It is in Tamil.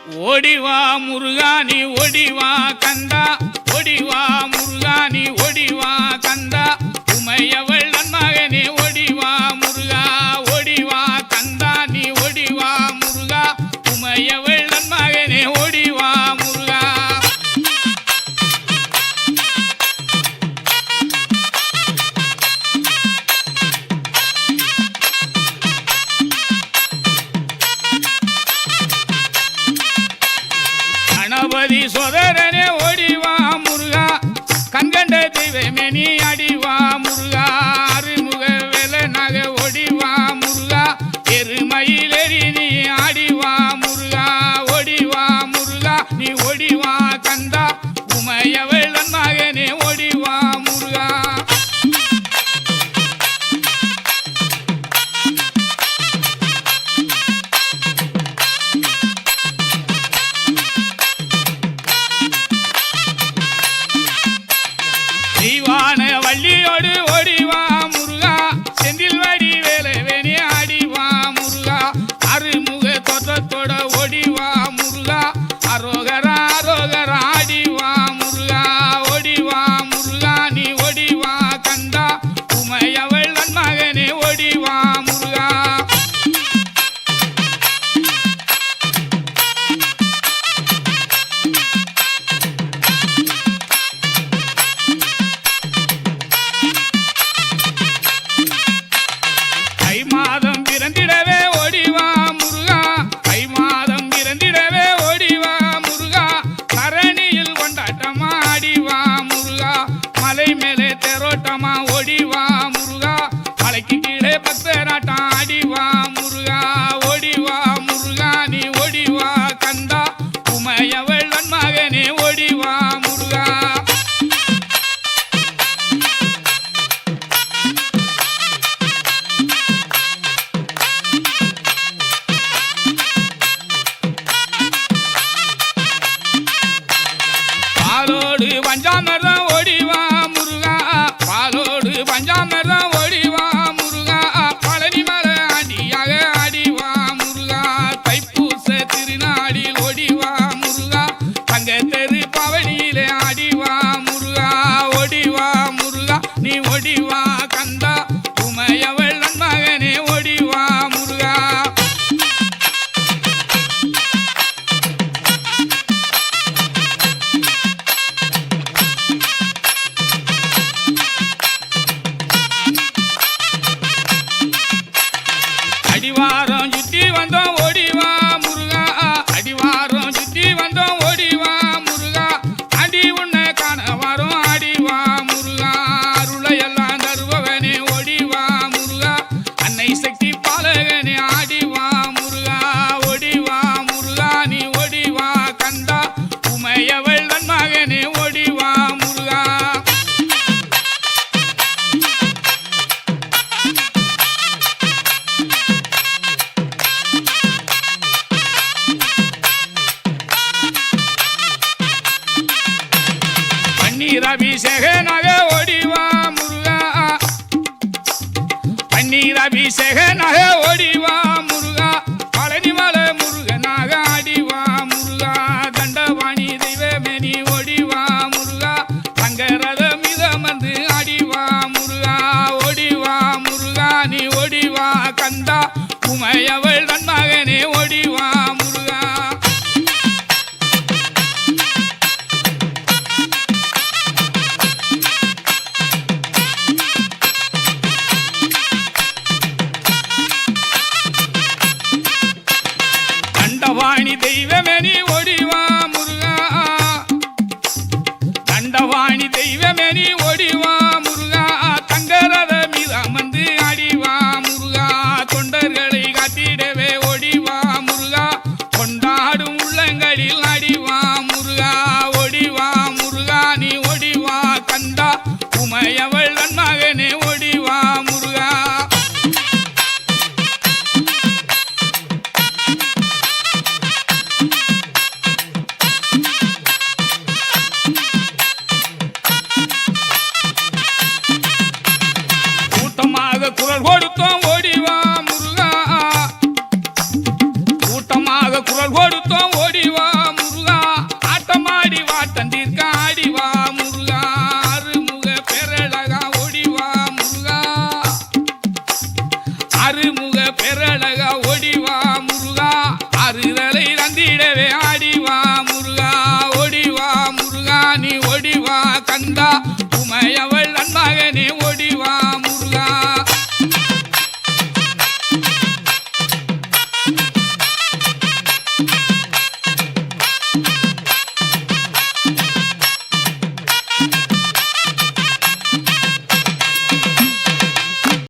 ஓடிவா முருகானி ஓடிவா கந்தா, ஓடிவா முருகானி ஓடிவா கந்தா, உமையவள் நன்மகனே ஓடிவா முருகா, ஓடிவா கந்தா நீ ஓடிவா முருகா, உமையவள் நன்மகனே ஓடிவா முருகா. கணபதி சோதரனே ஓடிவா முருகா, கண்கண்ட தெய்வமே நீ அடிவா முருகா, அருமுக வேலனாக ஓடிவா முருகா, எருமயிலேறி நீ ஆடிவா முருகா, ஓடிவா முருகா நீ ஓடிவா கந்தா, உமையவள் நன்மகனே ஓடிவா முருகா. தீவான வள்ளியோடு ஓடிவா முருகா, செந்தில் வடி வேலவேணி ஆடிவா முருகா, அருமுக தோற்றத்தோட ஓடிவா முருகா, அரோகரா அரோகரா ஆடிவா முருகா, ஓடிவா முருகா நீ ஓடிவா கந்தா, உமையவள் நன்மகனே ஓடிவா முருகா. தை மாதம் பிறந்திடவே ஓடிவா முருகா, தை மாதம் பிறந்திடவே ஓடிவா முருகா, கரணியில் கொண்டாட்டமா ஆடிவா முருகா, மலை மேலே தேரோட்டமா ஓடிவா முருகா, மலைக்கு கீழே பக்தராட்டம் ஆடிவா முருகா, ஓடிவா முருகா நீ ஓடிவா கந்தா, உமையவள் நன்மகனே ஓடிவா முருகா. பாலோடு பஞ்சாமிர்தம் ஓடிவா முருகா, பாலோடு பஞ்சாமிர்தம் ஓடிவா முருகா, பழனி மலை ஆண்டியாக ஆடிவா முருகா, தைப்பூச திருநாடில் ஓடிவா முருகா, தங்க தெரு பவனியிலே ஆடிவா முருகா, ஓடிவா முருகா நீ ஓடிவா கந்தா, உமையவள் நன்மகனே ஓடிவா முருகா. அடிவாரம் சுத்தி வந்தோம் ஓடிவா முருகா, அடிவாரம் சுத்தி வந்தோம் ஓடிவா முருகா, அடி உன்னை காண வரும் ஆடிவா முருகா, அருளையெல்லாம் தருபவனே ஓடிவா முருகா, அன்னை சக்தி பாலகனே ஆடிவா முருகா, ஓடிவா முருகா நீ ஓடிவா கந்தா, உமையவள் நன்மகனே ஓடிவா முருகா. பன்னீர் அபிஷேகனாக ஓடிவா முருகா, பன்னீர் அபிஷேகனாக ஓடிவா முருகா, பழனி மலை முருகனாக ஆடிவா முருகா, தண்டவாணி தெய்வமே நீ ஓடிவா முருகா, தங்கரத மிதமந்து ஆடிவா முருகா, ஓடிவா முருகா நீ ஓடிவா கந்தா, உமையவள் நன்மகனே ஓடிவா முருகா. தண்டவாணி தெய்வமே நீ ஓடிவா முருகா, தண்டவாணி தெய்வமே நீ ஓடிவா முருகா, தங்கரத மீது அமர்ந்து ஆடிவா முருகா, தொண்டர்களை காட்டிடவே ஓடிவா முருகா, கொண்டாடும் உள்ளங்களில் ஆடிவா முருகா, ஓடிவா முருகா நீ ஓடிவா கந்தா, உமையவள் நன்மகனே ஓடிவா முருகா. கூட்டமாக குரல் கொடுத்தோம் ஓடிவா முருகா, கூட்டமாக குரல் கொடுத்தோம் ஓடிவா நீ ஓடிவா கந்தா உமையவள் அன்மகனே ஓடி